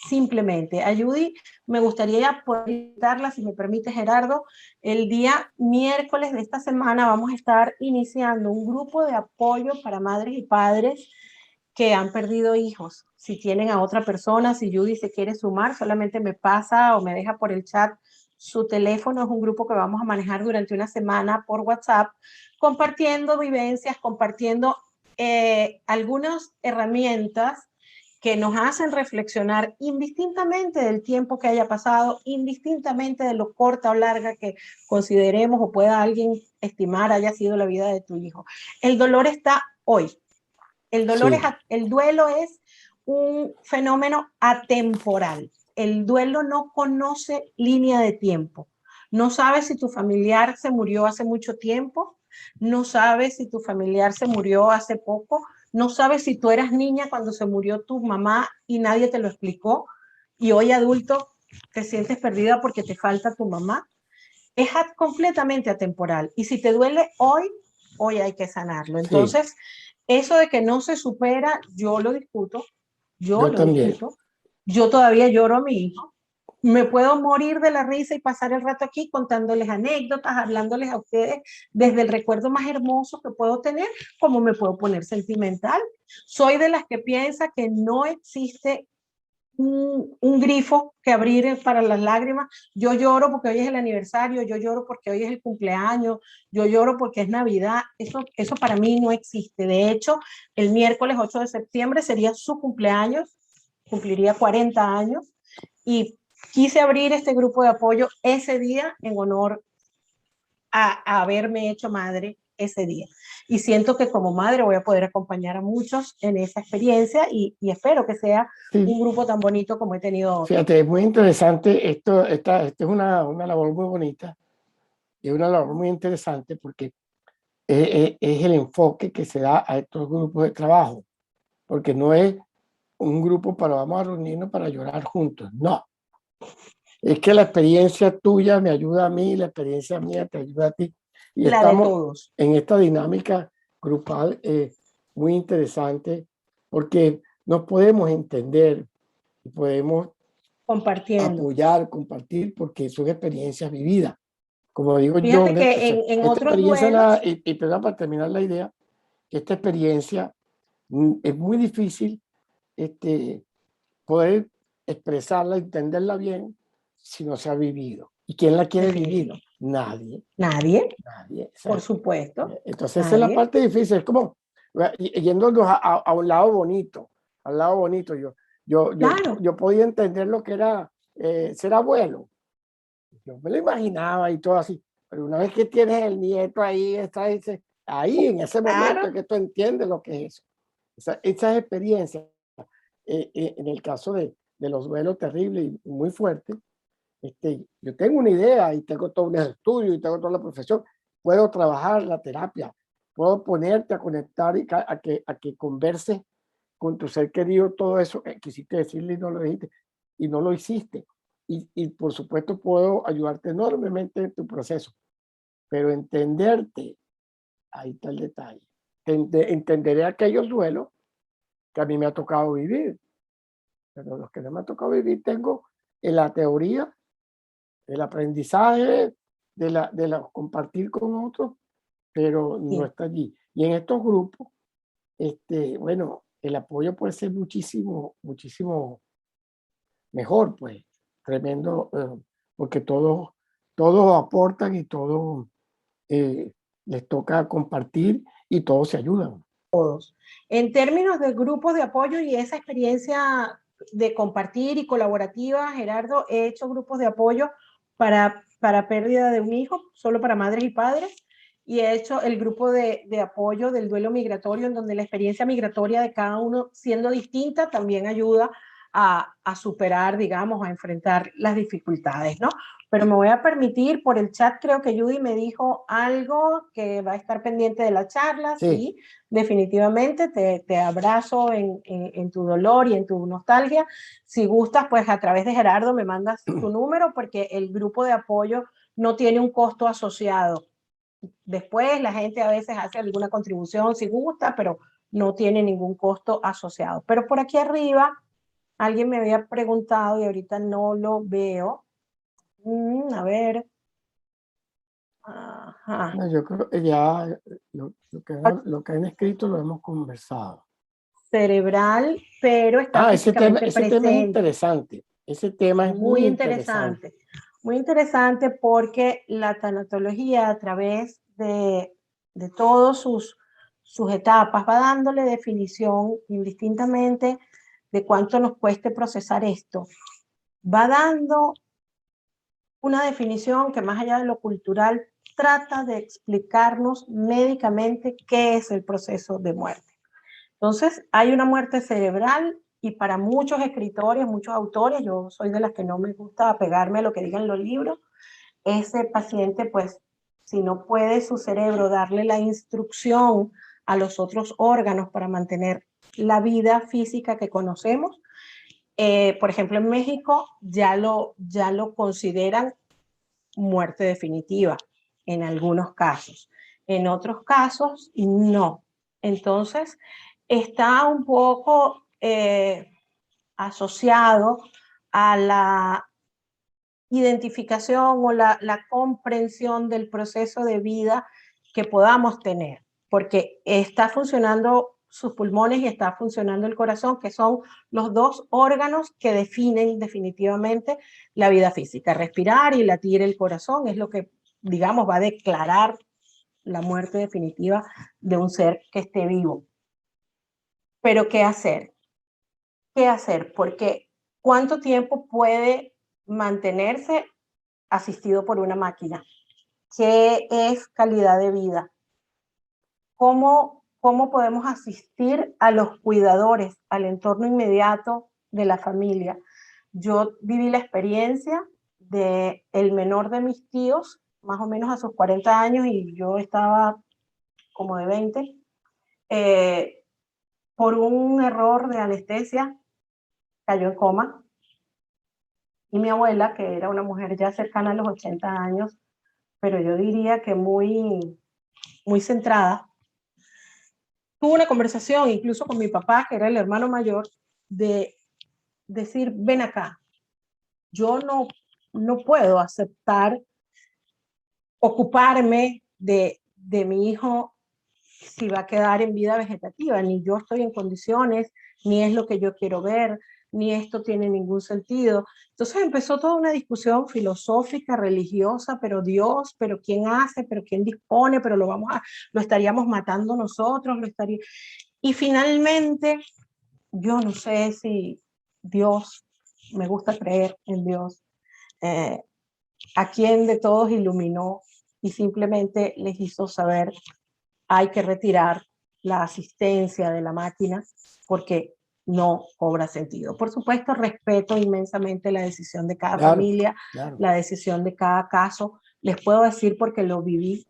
Simplemente, a Judy me gustaría poder invitarla, si me permite Gerardo, el día miércoles de esta semana vamos a estar iniciando un grupo de apoyo para madres y padres que han perdido hijos. Si tienen a otra persona, si Judy se quiere sumar, solamente me pasa o me deja por el chat su teléfono. Es un grupo que vamos a manejar durante una semana por WhatsApp, compartiendo vivencias, compartiendo algunas herramientas que nos hacen reflexionar indistintamente del tiempo que haya pasado, indistintamente de lo corta o larga que consideremos o pueda alguien estimar haya sido la vida de tu hijo. El dolor está hoy. El
Sí,
duelo es un fenómeno atemporal. el duelo no conoce línea de tiempo. No sabes si tu familiar se murió hace mucho tiempo, no sabes si tu familiar se murió hace poco, no sabes si tú eras niña cuando se murió tu mamá y nadie te lo explicó, y hoy adulto te sientes perdida porque te falta tu mamá. Es completamente atemporal. Y si te duele hoy, hoy hay que sanarlo. Entonces, sí, eso de que no se supera, yo lo discuto,
yo también.
discuto. Yo todavía lloro a mi hijo. Me puedo morir de la risa y pasar el rato aquí contándoles anécdotas, hablándoles a ustedes desde el recuerdo más hermoso que puedo tener, como me puedo poner sentimental. Soy de las que piensa que no existe un grifo que abrir para las lágrimas. Yo lloro porque hoy es el aniversario, yo lloro porque hoy es el cumpleaños, yo lloro porque es Navidad. Eso para mí no existe. De hecho, el miércoles 8 de septiembre sería su cumpleaños, cumpliría 40 años, y quise abrir este grupo de apoyo ese día en honor a haberme hecho madre ese día. Y siento que como madre voy a poder acompañar a muchos en esa experiencia y espero que sea un grupo tan bonito como he tenido hoy.
Fíjate, es muy interesante. Esto es una labor muy bonita y una labor muy interesante porque es el enfoque que se da a estos grupos de trabajo, porque no es un grupo para vamos a reunirnos para llorar juntos, no. Es que la experiencia tuya me ayuda a mí, la experiencia mía te ayuda a ti. Y
la
estamos
de todos
en esta dinámica grupal muy interesante porque nos podemos entender y podemos apoyar, compartir, porque son experiencias vividas. Como digo yo,
fíjate que en
esta
otros
experiencia,
duelos,
y perdón, para terminar la idea, esta experiencia es muy difícil poder expresarla, entenderla bien, si no se ha vivido. ¿Y quién la quiere vivir? Nadie.
Nadie,
Nadie.
por supuesto.
Entonces esa es la parte difícil. Es como yéndonos a un lado bonito, al lado bonito.
Claro.
Yo podía entender lo que era ser abuelo. Yo me lo imaginaba y todo así. Pero una vez que tienes el nieto ahí, ahí en ese momento es que tú entiendes lo que es eso. Esas experiencias, en el caso de los duelos terribles y muy fuertes, yo tengo una idea y tengo todo un estudio y tengo toda la profesión. Puedo trabajar la terapia, puedo ponerte a conectar y a que converses con tu ser querido todo eso que quisiste decirle y no lo dijiste y no lo hiciste. Y por supuesto puedo ayudarte enormemente en tu proceso, pero entenderte, ahí está el detalle. Entenderé aquellos duelos que a mí me ha tocado vivir, pero los que no me ha tocado vivir tengo en la teoría, el aprendizaje de la compartir con otros, pero no está allí. Y en estos grupos, bueno, el apoyo puede ser muchísimo, muchísimo mejor, pues, tremendo, porque todos aportan y todos les toca compartir y todos se ayudan.
En términos de grupos de apoyo y esa experiencia de compartir y colaborativa, Gerardo, he hecho grupos de apoyo para pérdida de un hijo, solo para madres y padres, y he hecho el grupo de apoyo del duelo migratorio, en donde la experiencia migratoria de cada uno, siendo distinta, también ayuda a superar, digamos, a enfrentar las dificultades, ¿no? Pero me voy a permitir, por el chat creo que Judy me dijo algo que va a estar pendiente de la charla, sí, definitivamente te abrazo en tu dolor y en tu nostalgia. Si gustas, pues a través de Gerardo me mandas tu número porque el grupo de apoyo no tiene un costo asociado. Después la gente a veces hace alguna contribución si gusta, pero no tiene ningún costo asociado. Pero por aquí arriba alguien me había preguntado y ahorita no lo veo. A ver. Ajá.
No, yo creo que ya lo que han escrito lo hemos conversado.
Cerebral, pero está físicamente
ese
presente.
tema es interesante. Ese tema es muy interesante.
Muy interesante porque la tanatología a través de todas sus etapas va dándole definición indistintamente de cuánto nos cueste procesar esto. Va dando una definición que más allá de lo cultural trata de explicarnos médicamente qué es el proceso de muerte. Entonces, hay una muerte cerebral y para muchos escritores, muchos autores, yo soy de las que no me gusta apegarme a lo que digan los libros, ese paciente, pues, si no puede su cerebro darle la instrucción a los otros órganos para mantener la vida física que conocemos, por ejemplo, en México ya lo consideran muerte definitiva en algunos casos. En otros casos, no. Entonces, está un poco asociado a la identificación o la comprensión del proceso de vida que podamos tener, porque está funcionando sus pulmones y está funcionando el corazón, que son los dos órganos que definen definitivamente la vida física. Respirar y latir el corazón es lo que, digamos, va a declarar la muerte definitiva de un ser que esté vivo. Pero ¿qué hacer? ¿Qué hacer? Porque ¿cuánto tiempo puede mantenerse asistido por una máquina? ¿Qué es calidad de vida? ¿Cómo podemos asistir a los cuidadores, al entorno inmediato de la familia? Yo viví la experiencia de el menor de mis tíos, más o menos a sus 40 años, y yo estaba como de 20, por un error de anestesia, cayó en coma. Y mi abuela, que era una mujer ya cercana a los 80 años, pero yo diría que muy centrada, tuvo una conversación incluso con mi papá, que era el hermano mayor, de decir, ven acá, yo no puedo aceptar ocuparme de mi hijo si va a quedar en vida vegetativa, ni yo estoy en condiciones, ni es lo que yo quiero ver, ni esto tiene ningún sentido. Entonces empezó toda una discusión filosófica, religiosa, pero Dios, pero quién hace, pero quién dispone, pero lo estaríamos matando nosotros, y finalmente, yo no sé si Dios, me gusta creer en Dios, a quien de todos iluminó y simplemente les hizo saber, hay que retirar la asistencia de la máquina porque no cobra sentido. Por supuesto, respeto inmensamente la decisión de cada familia, la decisión de cada caso. Les puedo decir, porque lo viví,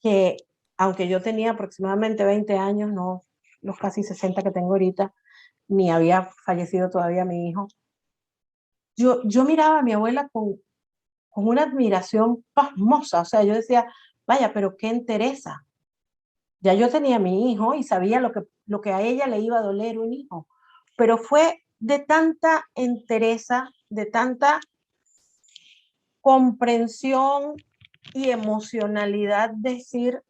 que aunque yo tenía aproximadamente 20 años, no los casi 60 que tengo ahorita, ni había fallecido todavía mi hijo, yo miraba a mi abuela con una admiración pasmosa. O sea, yo decía, vaya, pero qué entereza. Ya yo tenía a mi hijo y sabía lo que a ella le iba a doler un hijo, pero fue de tanta entereza, de tanta comprensión y emocionalidad decir,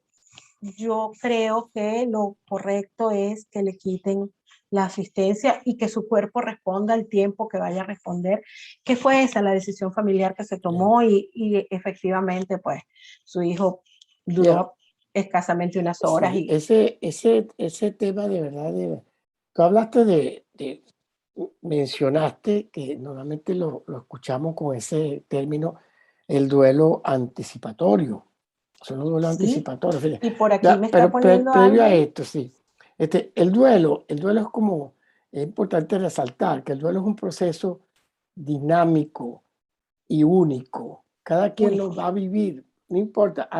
yo creo que lo correcto es que le quiten la asistencia y que su cuerpo responda al tiempo que vaya a responder, que fue esa la decisión familiar que se tomó y efectivamente pues su hijo duró escasamente unas horas.
Sí, ese tema de verdad, tú hablaste mencionaste que normalmente lo escuchamos con ese término, el duelo anticipatorio. Son los duelos anticipatorios.
Y por aquí me está
Pero
poniendo
previo a
alguien.
esto, sí. El duelo es como, es importante resaltar que el duelo es un proceso dinámico y único. Cada quien lo va a vivir, no importa.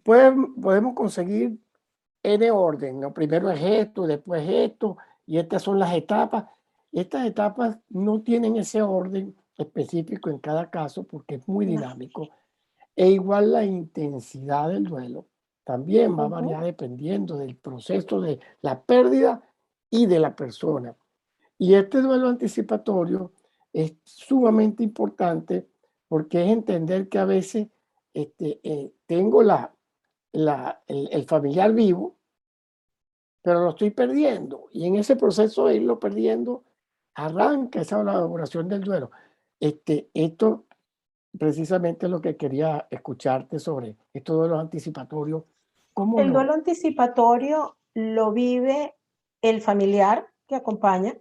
Podemos conseguir N orden, ¿no? Primero es esto, después esto, y estas son las etapas. Estas etapas no tienen ese orden específico en cada caso porque es muy dinámico. E igual la intensidad del duelo también va a variar dependiendo del proceso de la pérdida y de la persona. Y este duelo anticipatorio es sumamente importante porque es entender que a veces tengo el familiar vivo, pero lo estoy perdiendo. Y en ese proceso de irlo perdiendo, arranca esa elaboración del duelo. Esto precisamente es lo que quería escucharte sobre esto de los anticipatorios. ¿Cómo
El duelo
lo?
anticipatorio lo vive el familiar que acompaña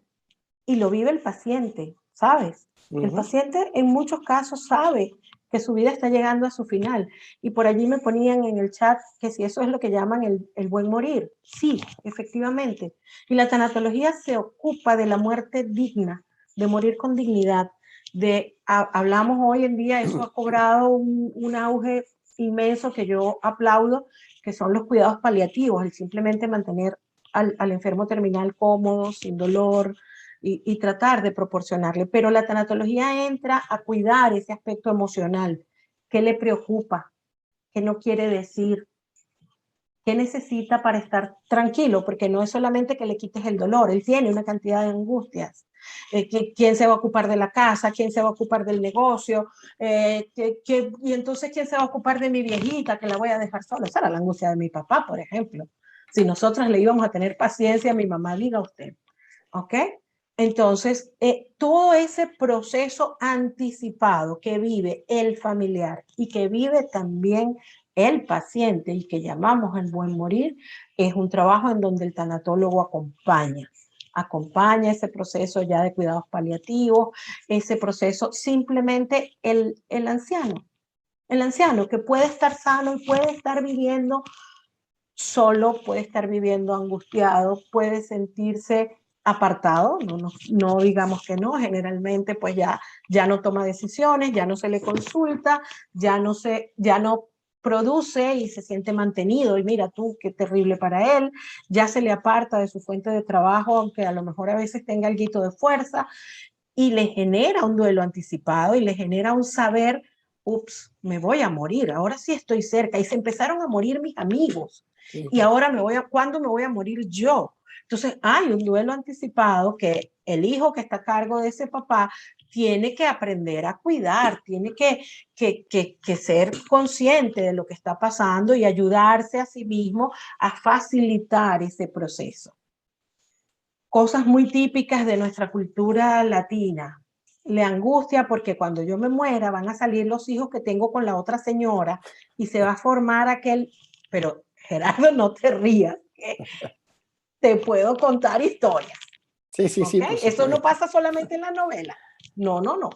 y lo vive el paciente, ¿sabes? El paciente en muchos casos sabe que su vida está llegando a su final. Y por allí me ponían en el chat que si eso es lo que llaman el buen morir. Sí, efectivamente. Y la tanatología se ocupa de la muerte digna, de morir con dignidad. Hablamos hoy en día, eso ha cobrado un auge inmenso que yo aplaudo, que son los cuidados paliativos, el simplemente mantener al enfermo terminal cómodo, sin dolor, y tratar de proporcionarle. Pero la tanatología entra a cuidar ese aspecto emocional. ¿Qué le preocupa? ¿Qué no quiere decir? ¿Qué necesita para estar tranquilo? Porque no es solamente que le quites el dolor, él tiene una cantidad de angustias. ¿Quién se va a ocupar de la casa? ¿Quién se va a ocupar del negocio? Y entonces, ¿quién se va a ocupar de mi viejita que la voy a dejar sola? Esa era la angustia de mi papá, por ejemplo. Si nosotras le íbamos a tener paciencia, mi mamá, diga usted. ¿Ok? Entonces, todo ese proceso anticipado que vive el familiar y que vive también el paciente y que llamamos el buen morir, es un trabajo en donde el tanatólogo acompaña ese proceso ya de cuidados paliativos, ese proceso simplemente el anciano que puede estar sano y puede estar viviendo solo, puede estar viviendo angustiado, puede sentirse apartado, no digamos que no, generalmente pues ya no toma decisiones, ya no se le consulta, ya no produce y se siente mantenido, y mira tú, qué terrible para él, ya se le aparta de su fuente de trabajo, aunque a lo mejor a veces tenga algo de fuerza, y le genera un duelo anticipado y le genera un saber, ups, me voy a morir, ahora sí estoy cerca, y se empezaron a morir mis amigos,
Sí,
y ahora ¿cuándo me voy a morir yo? Entonces hay un duelo anticipado que el hijo que está a cargo de ese papá tiene que aprender a cuidar, tiene que ser consciente de lo que está pasando y ayudarse a sí mismo a facilitar ese proceso. Cosas muy típicas de nuestra cultura latina. Le angustia porque cuando yo me muera van a salir los hijos que tengo con la otra señora y se va a formar aquel... Pero Gerardo, no te rías, que te puedo contar historias.
sí, sí, sí,
¿Okay?
por
Eso no
supuesto.
pasa solamente en la novela. No, no, no.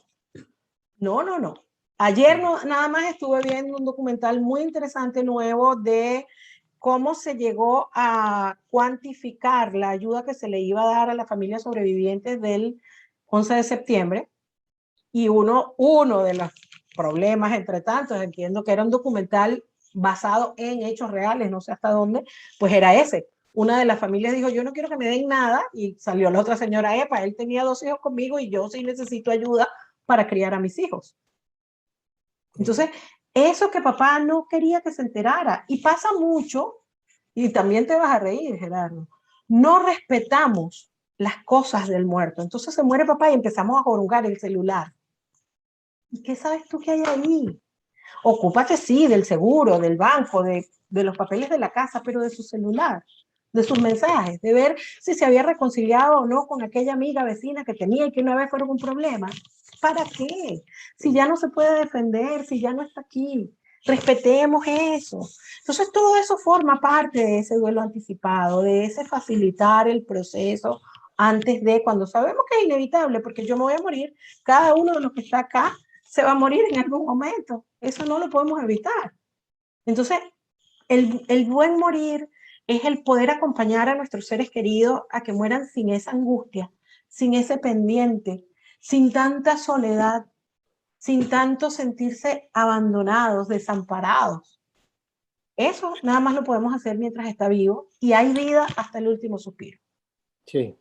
No, no, no. Ayer nada más estuve viendo un documental muy interesante nuevo de cómo se llegó a cuantificar la ayuda que se le iba a dar a las familias sobrevivientes del 11 de septiembre. Y uno de los problemas, entre tantos, entiendo que era un documental basado en hechos reales, no sé hasta dónde, pues era ese. Una de las familias dijo, yo no quiero que me den nada, y salió la otra señora, epa, él tenía 2 hijos conmigo y yo sí necesito ayuda para criar a mis hijos. Entonces, eso que papá no quería que se enterara, y pasa mucho, y también te vas a reír, Gerardo, no respetamos las cosas del muerto. Entonces se muere papá y empezamos a jugar el celular. ¿Y qué sabes tú que hay ahí? Ocúpate, sí, del seguro, del banco, de los papeles de la casa, pero de su celular, de sus mensajes, de ver si se había reconciliado o no con aquella amiga vecina que tenía y que una vez fueron un problema. ¿Para qué? Si ya no se puede defender, si ya no está aquí. Respetemos eso. Entonces, todo eso forma parte de ese duelo anticipado, de ese facilitar el proceso antes de, cuando sabemos que es inevitable, porque yo me voy a morir, cada uno de los que está acá se va a morir en algún momento. Eso no lo podemos evitar. Entonces, el buen morir es el poder acompañar a nuestros seres queridos a que mueran sin esa angustia, sin ese pendiente, sin tanta soledad, sin tanto sentirse abandonados, desamparados. Eso nada más lo podemos hacer mientras está vivo y hay vida hasta el último suspiro.
Sí,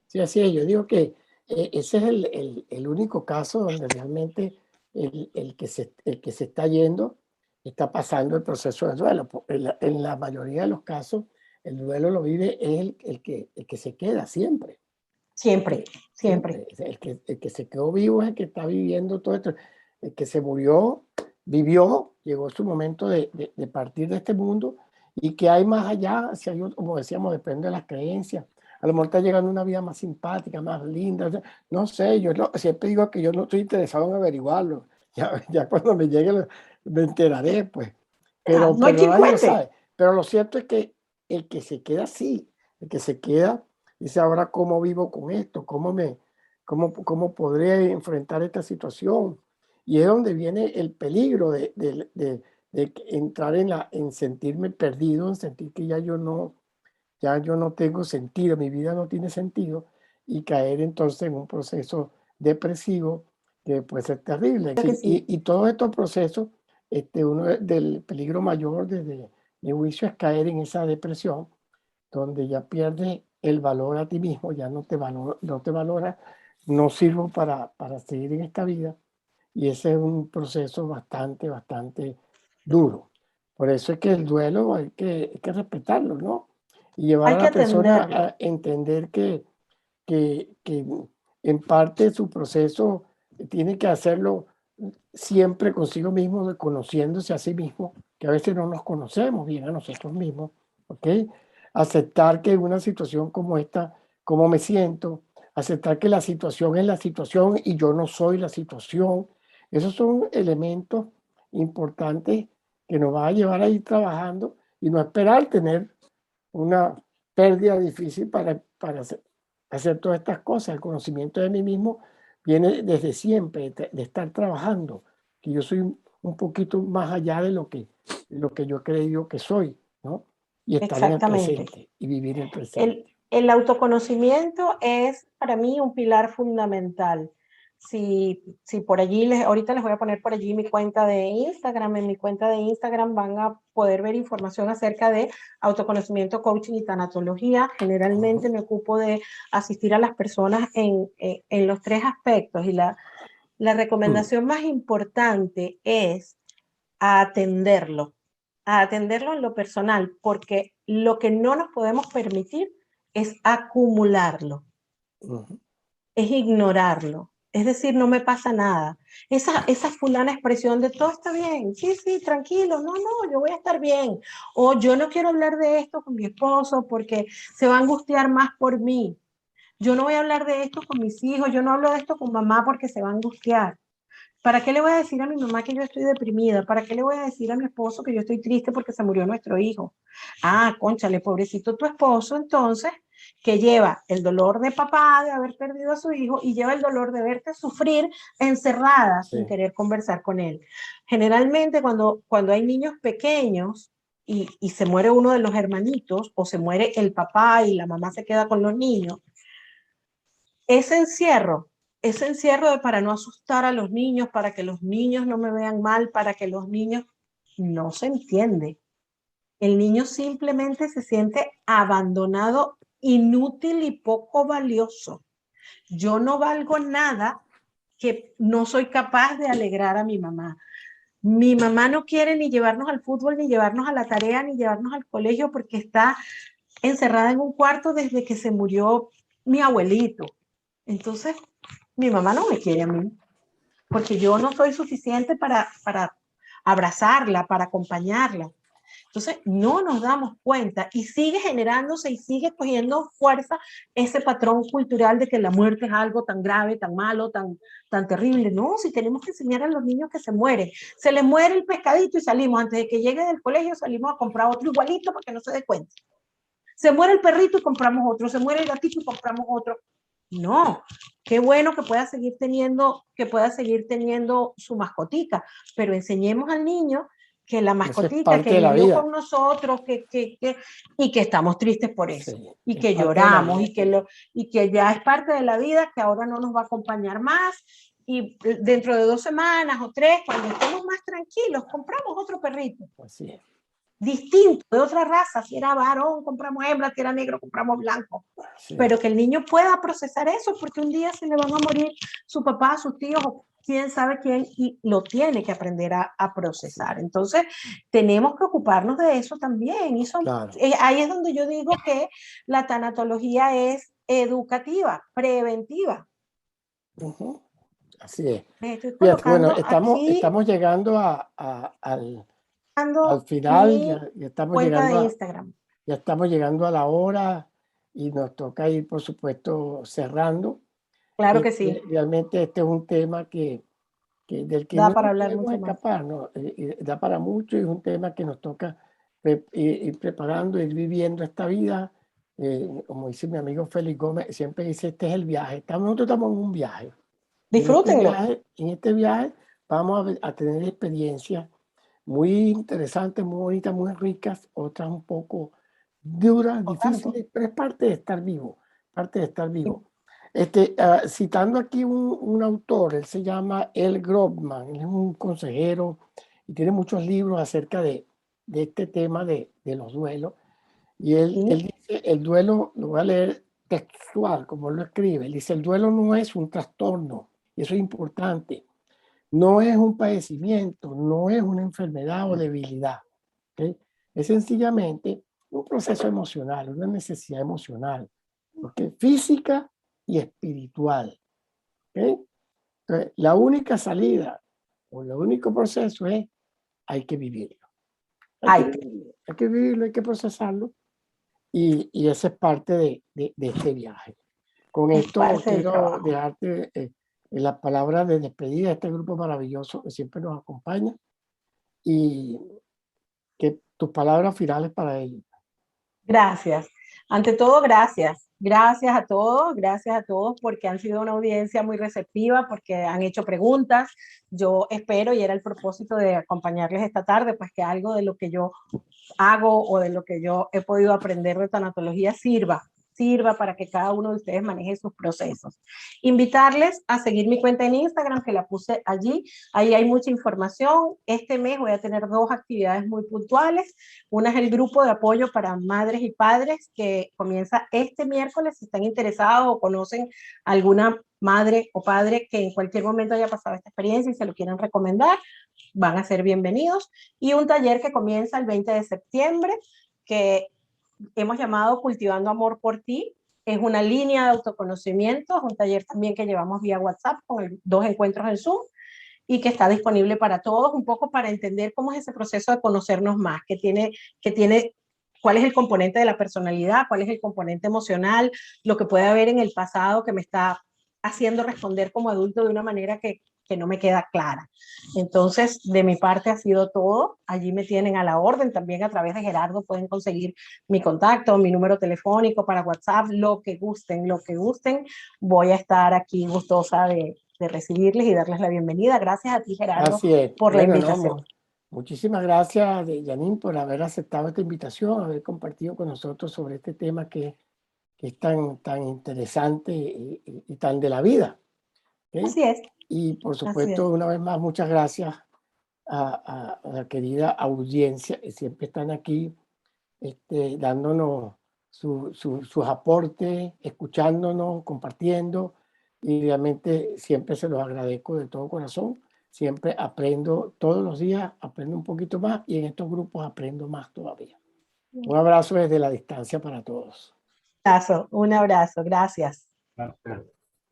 sí, así es. Yo digo que ese es el único caso donde realmente el que se está yendo está pasando el proceso de duelo. En la mayoría de los casos, el duelo lo vive el que se queda siempre.
Siempre, siempre.
Siempre. El que se quedó vivo es el que está viviendo todo esto. El que se murió, vivió, llegó su momento de partir de este mundo, y que hay más allá, si hay, como decíamos, depende de las creencias. A lo mejor está llegando una vida más simpática, más linda. O sea, no sé, siempre digo que yo no estoy interesado en averiguarlo. Ya cuando me llegue me enteraré, pues.
No hay
Pero
quien
nadie lo
cuente.
sabe. Pero lo cierto es que el que se queda así, el que se queda, dice, ahora cómo vivo con esto, cómo podré enfrentar esta situación. Y es donde viene el peligro de entrar en sentirme perdido, en sentir que ya yo no tengo sentido, mi vida no tiene sentido, y caer entonces en un proceso depresivo que puede ser terrible.
Creo que sí.
Y todos estos procesos, uno del peligro mayor desde mi juicio es caer en esa depresión, donde ya pierdes el valor a ti mismo, ya no te valora, no sirvo para seguir en esta vida, y ese es un proceso bastante duro. Por eso es que el duelo hay que respetarlo, ¿no? Y llevar
Hay
a
que
la persona
atenderlo.
a entender que en parte su proceso tiene que hacerlo siempre consigo mismo, conociéndose a sí mismo, que a veces no nos conocemos bien a nosotros mismos, ¿ok? Aceptar que en una situación como esta, cómo me siento, aceptar que la situación es la situación y yo no soy la situación. Esos son elementos importantes que nos van a llevar a ir trabajando y no esperar tener una pérdida difícil para hacer todas estas cosas. El conocimiento de mí mismo viene desde siempre, de estar trabajando, que yo soy un poquito más allá de lo que yo he creído que soy, ¿no? Y estar en el
Exactamente.
presente y vivir el presente.
El autoconocimiento es para mí un pilar fundamental. Si por allí, ahorita les voy a poner por allí mi cuenta de Instagram, en mi cuenta de Instagram van a poder ver información acerca de autoconocimiento, coaching y tanatología. Generalmente me ocupo de asistir a las personas en los tres aspectos y la recomendación más importante es a atenderlo, a atenderlo en lo personal, porque lo que no nos podemos permitir es acumularlo,
Ujú.
es ignorarlo. Es decir, no me pasa nada. Esa fulana expresión de todo está bien, sí, sí, tranquilo, no, yo voy a estar bien. O yo no quiero hablar de esto con mi esposo porque se va a angustiar más por mí. Yo no voy a hablar de esto con mis hijos, yo no hablo de esto con mamá porque se va a angustiar. ¿Para qué le voy a decir a mi mamá que yo estoy deprimida? ¿Para qué le voy a decir a mi esposo que yo estoy triste porque se murió nuestro hijo? Ah, cónchale, pobrecito tu esposo, entonces, que lleva el dolor de papá de haber perdido a su hijo y lleva el dolor de verte sufrir encerrada
Sí.
sin querer conversar con él. Generalmente cuando hay niños pequeños y se muere uno de los hermanitos o se muere el papá y la mamá se queda con los niños, ese encierro para no asustar a los niños, para que los niños no me vean mal, para que los niños no se entiende. El niño simplemente se siente abandonado, inútil y poco valioso. Yo no valgo nada que no soy capaz de alegrar a mi mamá. Mi mamá no quiere ni llevarnos al fútbol, ni llevarnos a la tarea, ni llevarnos al colegio porque está encerrada en un cuarto desde que se murió mi abuelito. Entonces, mi mamá no me quiere a mí, porque yo no soy suficiente para abrazarla, para acompañarla. Entonces, no nos damos cuenta y sigue generándose y sigue cogiendo fuerza ese patrón cultural de que la muerte es algo tan grave, tan malo, tan terrible. No, si tenemos que enseñar a los niños que se muere. Se les muere el pescadito y salimos, antes de que llegue del colegio, salimos a comprar otro igualito para que no se dé cuenta. Se muere el perrito y compramos otro, se muere el gatito y compramos otro. No, qué bueno que pueda seguir teniendo su mascotica, pero enseñemos al niño que la
Eso es
mascotica
parte
que
de la
vivió
vida.
con nosotros, y que estamos tristes por eso,
Sí,
y
es
que
parte de la
lloramos,
vida.
y que ya es parte de la vida, que ahora no nos va a acompañar más, y dentro de 2 semanas o 3, cuando estemos más tranquilos, compramos otro perrito
Así es.
distinto, de otra raza, si era varón, compramos hembra, si era negro, compramos blanco,
Sí.
pero que el niño pueda procesar eso, porque un día se le van a morir su papá, sus tíos, o quién sabe quién, y lo tiene que aprender a procesar. Entonces, tenemos que ocuparnos de eso también, y
Claro.
ahí es donde yo digo que la tanatología es educativa, preventiva.
Ujú. Así es.
Les estoy
Fíjate, bueno,
colocando aquí
estamos llegando al final,
mi
ya estamos
cuenta de
llegando
Instagram.
ya estamos llegando a la hora y nos toca ir, por supuesto, cerrando.
Claro que sí,
Realmente este es un tema del que
da
no
para
nos
hablar
podemos
mucho más.
escapar, ¿no? Da para mucho y es un tema que nos toca ir preparando, ir viviendo esta vida. Como dice mi amigo Félix Gómez, siempre dice, este es el viaje. Nosotros estamos en un viaje. Y
Disfrútenlo.
en este viaje vamos a tener experiencias muy interesantes, muy bonitas, muy ricas, otras un poco duras, difíciles, pero es parte de estar vivo, parte de estar vivo. Citando aquí un autor, él se llama El Grobman, él es un consejero y tiene muchos libros acerca de este tema de los duelos. Y él dice, el duelo, lo voy a leer textual, como él lo escribe, él dice, el duelo no es un trastorno, y eso es importante, no es un padecimiento, no es una enfermedad o debilidad, ¿okay? Es sencillamente un proceso emocional, una necesidad emocional, ¿okay? Física y espiritual, ¿okay? Entonces, la única salida o el único proceso es hay que vivirlo. Hay que vivirlo, hay que procesarlo. Y esa es parte de este viaje. Con esto quiero dejarte la palabra de despedida de este grupo maravilloso que siempre nos acompaña y que tus palabras finales para ellos.
Gracias. Ante todo, gracias. Gracias a todos porque han sido una audiencia muy receptiva, porque han hecho preguntas. Yo espero, y era el propósito de acompañarles esta tarde, pues que algo de lo que yo hago o de lo que yo he podido aprender de tanatología sirva para que cada uno de ustedes maneje sus procesos. Invitarles a seguir mi cuenta en Instagram, que la puse allí. Ahí hay mucha información. Este mes voy a tener 2 actividades muy puntuales. Una es el grupo de apoyo para madres y padres, que comienza este miércoles. Si están interesados o conocen alguna madre o padre que en cualquier momento haya pasado esta experiencia y se lo quieran recomendar, van a ser bienvenidos. Y un taller que comienza el 20 de septiembre, que hemos llamado Cultivando Amor por Ti. Es una línea de autoconocimiento, es un taller también que llevamos vía WhatsApp con 2 encuentros en Zoom y que está disponible para todos, un poco para entender cómo es ese proceso de conocernos más, que tiene cuál es el componente de la personalidad, cuál es el componente emocional, lo que puede haber en el pasado que me está haciendo responder como adulto de una manera que no me queda clara. Entonces, de mi parte ha sido todo. Allí me tienen a la orden. También a través de Gerardo pueden conseguir mi contacto, mi número telefónico para WhatsApp, lo que gusten. Voy a estar aquí gustosa de recibirles y darles la bienvenida. Gracias a ti, Gerardo, por la invitación.
Muchísimas gracias, Janine, por haber aceptado esta invitación, haber compartido con nosotros sobre este tema que es tan interesante y tan de la vida. ¿Okay?
Así es.
Y por supuesto, una vez más, muchas gracias a la querida audiencia que siempre están aquí dándonos sus aportes, escuchándonos, compartiendo, y realmente siempre se los agradezco de todo corazón. Siempre aprendo, todos los días aprendo un poquito más y en estos grupos aprendo más todavía. Un abrazo desde la distancia para todos.
Un abrazo, gracias.
Gracias.